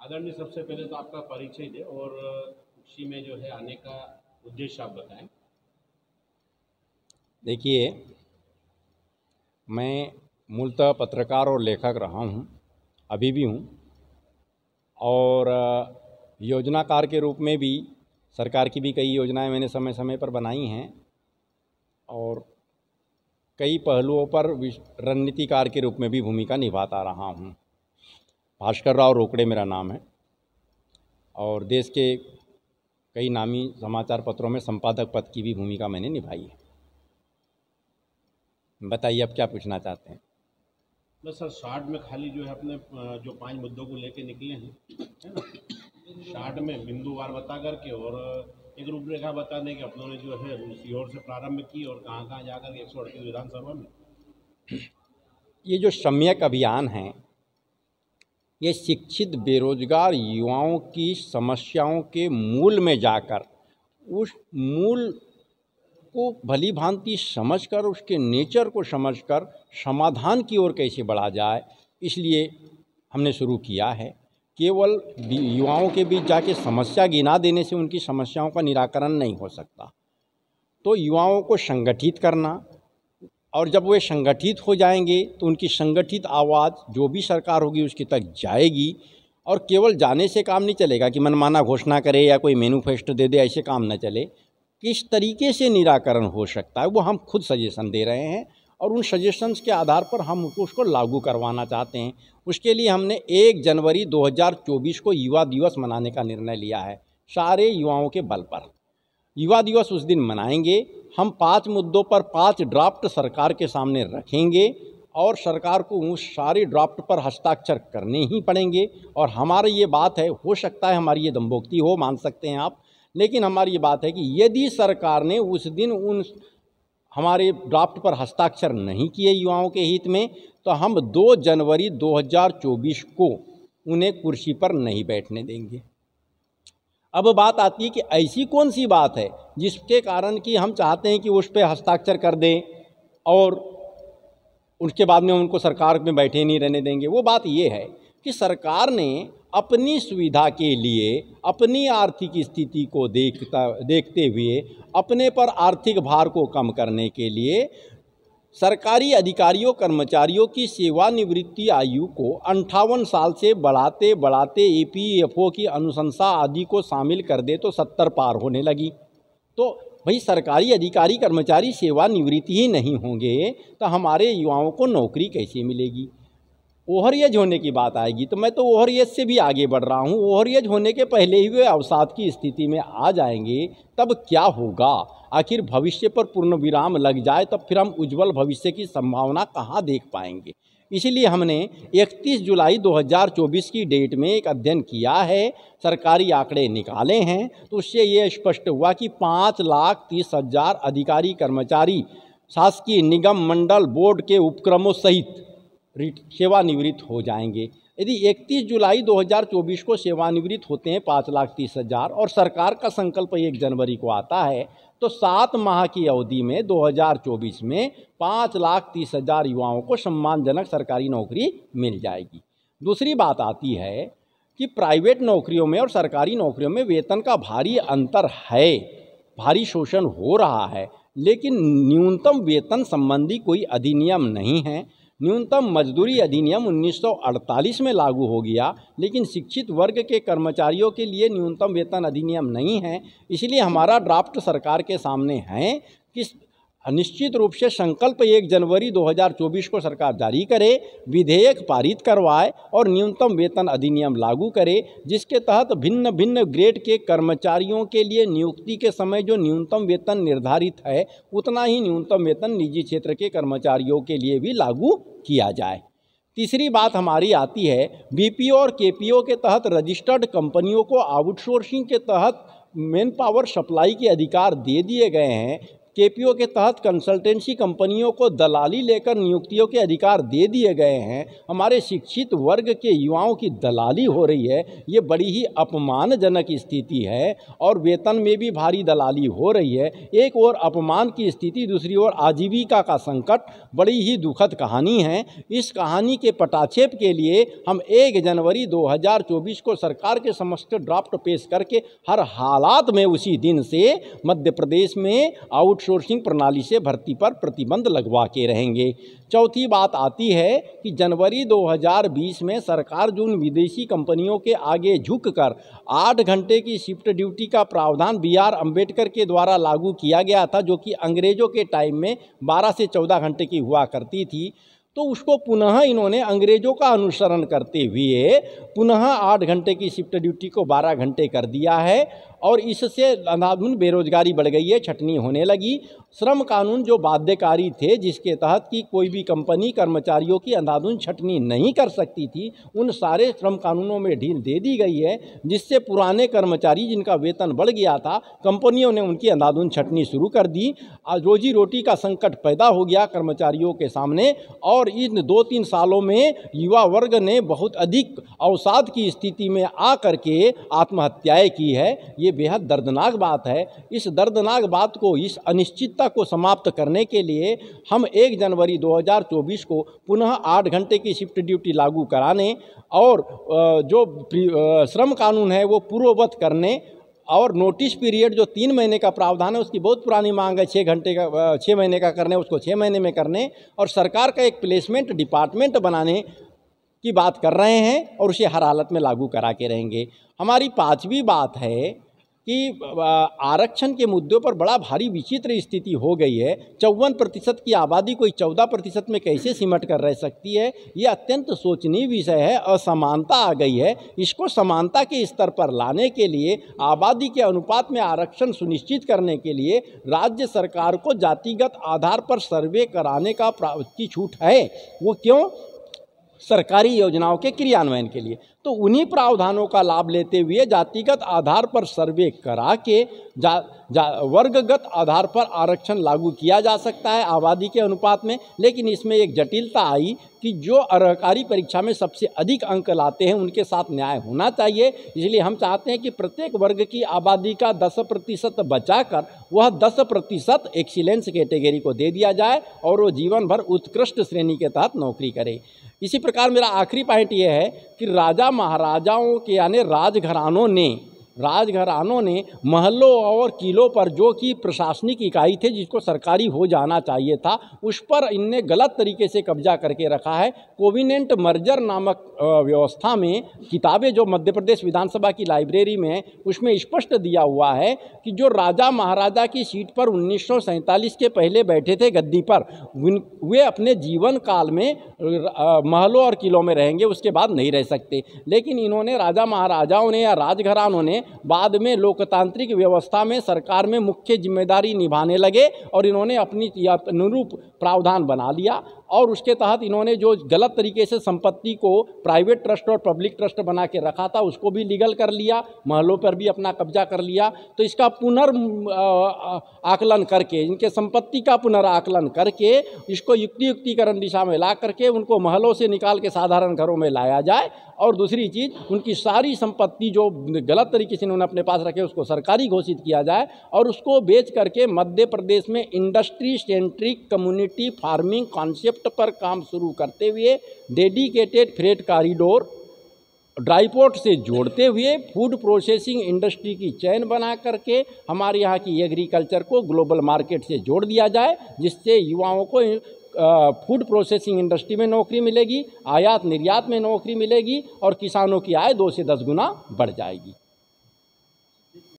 आदरणीय, सबसे पहले तो आपका परिचय दें और कृषि में जो है आने का उद्देश्य आप बताएं। देखिए, मैं मूलतः पत्रकार और लेखक रहा हूँ, अभी भी हूँ। और योजनाकार के रूप में भी सरकार की भी कई योजनाएं मैंने समय समय पर बनाई हैं और कई पहलुओं पर रणनीतिकार के रूप में भी भूमिका निभाता रहा हूँ। भास्कर राव रोकड़े मेरा नाम है और देश के कई नामी समाचार पत्रों में संपादक पद की भी भूमिका मैंने निभाई है। बताइए, आप क्या पूछना चाहते हैं? बस सर, शॉर्ट में खाली जो है अपने जो 5 मुद्दों को लेके निकले हैं, है ना, शॉर्ट में बिंदुवार बता करके और एक रूपरेखा बता दें कि अपनों ने जो है सीहोर से प्रारंभ की और कहाँ कहाँ जाकर के 138 विधानसभा में। ये जो सम्यक अभियान है, ये शिक्षित बेरोजगार युवाओं की समस्याओं के मूल में जाकर उस मूल को भली भांति समझकर, उसके नेचर को समझकर समाधान की ओर कैसे बढ़ा जाए, इसलिए हमने शुरू किया है। केवल युवाओं के बीच जाके समस्या गिना देने से उनकी समस्याओं का निराकरण नहीं हो सकता। तो युवाओं को संगठित करना, और जब वे संगठित हो जाएंगे तो उनकी संगठित आवाज़ जो भी सरकार होगी उसके तक जाएगी। और केवल जाने से काम नहीं चलेगा कि मनमाना घोषणा करे या कोई मैनिफेस्टो दे दे, ऐसे काम न चले। किस तरीके से निराकरण हो सकता है वो हम खुद सजेशन दे रहे हैं और उन सजेशंस के आधार पर हम उसको लागू करवाना चाहते हैं। उसके लिए हमने 1 जनवरी 2024 को युवा दिवस मनाने का निर्णय लिया है। सारे युवाओं के बल पर युवा दिवस उस दिन मनाएंगे। हम 5 मुद्दों पर 5 ड्राफ्ट सरकार के सामने रखेंगे और सरकार को उस सारे ड्राफ्ट पर हस्ताक्षर करने ही पड़ेंगे। और हमारी ये बात है, हो सकता है हमारी ये दमबोक्ती हो, मान सकते हैं आप, लेकिन हमारी ये बात है कि यदि सरकार ने उस दिन उन हमारे ड्राफ्ट पर हस्ताक्षर नहीं किए युवाओं के हित में, तो हम 2 जनवरी 2024 को उन्हें कुर्सी पर नहीं बैठने देंगे। अब बात आती है कि ऐसी कौन सी बात है जिसके कारण कि हम चाहते हैं कि उस पर हस्ताक्षर कर दें और उसके बाद में उनको सरकार में बैठे नहीं रहने देंगे। वो बात ये है कि सरकार ने अपनी सुविधा के लिए, अपनी आर्थिक स्थिति को देखते हुए, अपने पर आर्थिक भार को कम करने के लिए सरकारी अधिकारियों कर्मचारियों की सेवानिवृत्ति आयु को 58 साल से बढ़ाते बढ़ाते EPFO की अनुशंसा आदि को शामिल कर दे तो 70 पार होने लगी। तो भाई, सरकारी अधिकारी कर्मचारी सेवानिवृत्ति ही नहीं होंगे तो हमारे युवाओं को नौकरी कैसे मिलेगी? ओवर एज होने की बात आएगी तो मैं तो ओवर एज से भी आगे बढ़ रहा हूँ। ओवर एज होने के पहले ही वे अवसाद की स्थिति में आ जाएंगे, तब क्या होगा? आखिर भविष्य पर पूर्ण विराम लग जाए तब फिर हम उज्जवल भविष्य की संभावना कहाँ देख पाएंगे? इसीलिए हमने 31 जुलाई 2024 की डेट में एक अध्ययन किया है, सरकारी आंकड़े निकाले हैं, तो उससे ये स्पष्ट हुआ कि 5,30,000 अधिकारी कर्मचारी शासकीय निगम मंडल बोर्ड के उपक्रमों सहित सेवानिवृत्त हो जाएंगे। यदि 31 जुलाई 2024 को सेवानिवृत्त होते हैं 5,30,000 और सरकार का संकल्प 1 जनवरी को आता है, तो 7 माह की अवधि में 2024 में 5,30,000 युवाओं को सम्मानजनक सरकारी नौकरी मिल जाएगी। दूसरी बात आती है कि प्राइवेट नौकरियों में और सरकारी नौकरियों में वेतन का भारी अंतर है, भारी शोषण हो रहा है, लेकिन न्यूनतम वेतन संबंधी कोई अधिनियम नहीं है। न्यूनतम मजदूरी अधिनियम 1948 में लागू हो गया, लेकिन शिक्षित वर्ग के कर्मचारियों के लिए न्यूनतम वेतन अधिनियम नहीं है। इसलिए हमारा ड्राफ्ट सरकार के सामने है कि निश्चित रूप से संकल्प 1 जनवरी 2024 को सरकार जारी करे, विधेयक पारित करवाए और न्यूनतम वेतन अधिनियम लागू करे, जिसके तहत भिन्न भिन्न ग्रेड के कर्मचारियों के लिए नियुक्ति के समय जो न्यूनतम वेतन निर्धारित है उतना ही न्यूनतम वेतन निजी क्षेत्र के कर्मचारियों के लिए भी लागू किया जाए। तीसरी बात हमारी आती है, BPO और KPO के तहत रजिस्टर्ड कंपनियों को आउटसोर्सिंग के तहत मैन पावर सप्लाई के अधिकार दे दिए गए हैं। केपीओ के तहत कंसल्टेंसी कंपनियों को दलाली लेकर नियुक्तियों के अधिकार दे दिए गए हैं, हमारे शिक्षित वर्ग के युवाओं की दलाली हो रही है, ये बड़ी ही अपमानजनक स्थिति है। और वेतन में भी भारी दलाली हो रही है। एक ओर अपमान की स्थिति, दूसरी ओर आजीविका का संकट, बड़ी ही दुखद कहानी है। इस कहानी के पटाक्षेप के लिए हम 1 जनवरी 2024 को सरकार के समक्ष ड्राफ्ट पेश करके हर हालात में उसी दिन से मध्य प्रदेश में आउटसोर्सिंग प्रणाली से भर्ती पर प्रतिबंध लगवा के रहेंगे। चौथी बात आती है कि जनवरी 2020 में सरकार जो उन विदेशी कंपनियों के आगे झुककर 8 घंटे की शिफ्ट ड्यूटी का प्रावधान BR अम्बेडकर के द्वारा लागू किया गया था, जो कि अंग्रेजों के टाइम में 12 से 14 घंटे की हुआ करती थी, तो उसको पुनः इन्होंने अंग्रेजों का अनुसरण करते हुए पुनः 8 घंटे की शिफ्ट ड्यूटी को 12 घंटे कर दिया है। और इससे अंधाधुंध बेरोजगारी बढ़ गई है, छटनी होने लगी। श्रम कानून जो बाध्यकारी थे, जिसके तहत कि कोई भी कंपनी कर्मचारियों की अंधाधुंध छटनी नहीं कर सकती थी, उन सारे श्रम कानूनों में ढील दे दी गई है, जिससे पुराने कर्मचारी जिनका वेतन बढ़ गया था, कंपनियों ने उनकी अंधाधुंध छटनी शुरू कर दी। आज रोजी रोटी का संकट पैदा हो गया कर्मचारियों के सामने। और इन 2-3 सालों में युवा वर्ग ने बहुत अधिक अवसाद की स्थिति में आ करके आत्महत्याएं की है। ये बेहद दर्दनाक बात है। इस दर्दनाक बात को, इस अनिश्चितता को समाप्त करने के लिए हम 1 जनवरी 2024 को पुनः 8 घंटे की शिफ्ट ड्यूटी लागू कराने और जो श्रम कानून है वो पूर्ववत करने और नोटिस पीरियड जो 3 महीने का प्रावधान है उसकी बहुत पुरानी मांग है, 6 महीने का करने, उसको 6 महीने में करने और सरकार का एक प्लेसमेंट डिपार्टमेंट बनाने की बात कर रहे हैं और उसे हर हालत में लागू करा के रहेंगे। हमारी 5वीं बात है कि आरक्षण के मुद्दों पर बड़ा भारी विचित्र स्थिति हो गई है। 54% की आबादी कोई 14% में कैसे सिमट कर रह सकती है, ये अत्यंत सोचनीय विषय है। असमानता आ गई है। इसको समानता के स्तर पर लाने के लिए, आबादी के अनुपात में आरक्षण सुनिश्चित करने के लिए राज्य सरकार को जातिगत आधार पर सर्वे कराने की छूट है। वो क्यों? सरकारी योजनाओं के क्रियान्वयन के लिए। तो उन्हीं प्रावधानों का लाभ लेते हुए जातिगत आधार पर सर्वे करा के वर्गगत आधार पर आरक्षण लागू किया जा सकता है आबादी के अनुपात में। लेकिन इसमें एक जटिलता आई कि जो अर्हकारी परीक्षा में सबसे अधिक अंक लाते हैं उनके साथ न्याय होना चाहिए। इसलिए हम चाहते हैं कि प्रत्येक वर्ग की आबादी का 10% बचाकर वह 10% एक्सीलेंस कैटेगरी को दे दिया जाए और वो जीवन भर उत्कृष्ट श्रेणी के तहत नौकरी करे। इसी प्रकार मेरा आखिरी पॉइंट ये है कि राजा महाराजाओं के यानी राजघरानों ने महलों और किलों पर, जो कि प्रशासनिक इकाई थे जिसको सरकारी हो जाना चाहिए था, उस पर इनने गलत तरीके से कब्जा करके रखा है। कोविनेंट मर्जर नामक व्यवस्था में किताबें जो मध्य प्रदेश विधानसभा की लाइब्रेरी में, उसमें स्पष्ट दिया हुआ है कि जो राजा महाराजा की सीट पर 1947 के पहले बैठे थे गद्दी पर, वे अपने जीवन काल में महलों और किलों में रहेंगे, उसके बाद नहीं रह सकते। लेकिन इन्होंने, राजा महाराजाओं ने या राजघरानों ने, बाद में लोकतांत्रिक व्यवस्था में सरकार में मुख्य जिम्मेदारी निभाने लगे और इन्होंने अपनी अनुरूप प्रावधान बना लिया और उसके तहत इन्होंने जो गलत तरीके से संपत्ति को प्राइवेट ट्रस्ट और पब्लिक ट्रस्ट बना के रखा था उसको भी लीगल कर लिया, महलों पर भी अपना कब्जा कर लिया। तो इसका आकलन करके, इनके संपत्ति का पुनराकलन करके, इसको युक्तिकरण दिशा में ला करके उनको महलों से निकाल के साधारण घरों में लाया जाए। और दूसरी चीज़, उनकी सारी संपत्ति जो गलत तरीके से इन्होंने अपने पास रखे उसको सरकारी घोषित किया जाए और उसको बेच करके मध्य प्रदेश में industry centric community farming concept पर काम शुरू करते हुए डेडिकेटेड फ्रेट कॉरिडोर ड्राईपोर्ट से जोड़ते हुए फूड प्रोसेसिंग इंडस्ट्री की चेन बना करके हमारे यहाँ की एग्रीकल्चर को ग्लोबल मार्केट से जोड़ दिया जाए, जिससे युवाओं को फूड प्रोसेसिंग इंडस्ट्री में नौकरी मिलेगी, आयात निर्यात में नौकरी मिलेगी और किसानों की आय 2 से 10 गुना बढ़ जाएगी।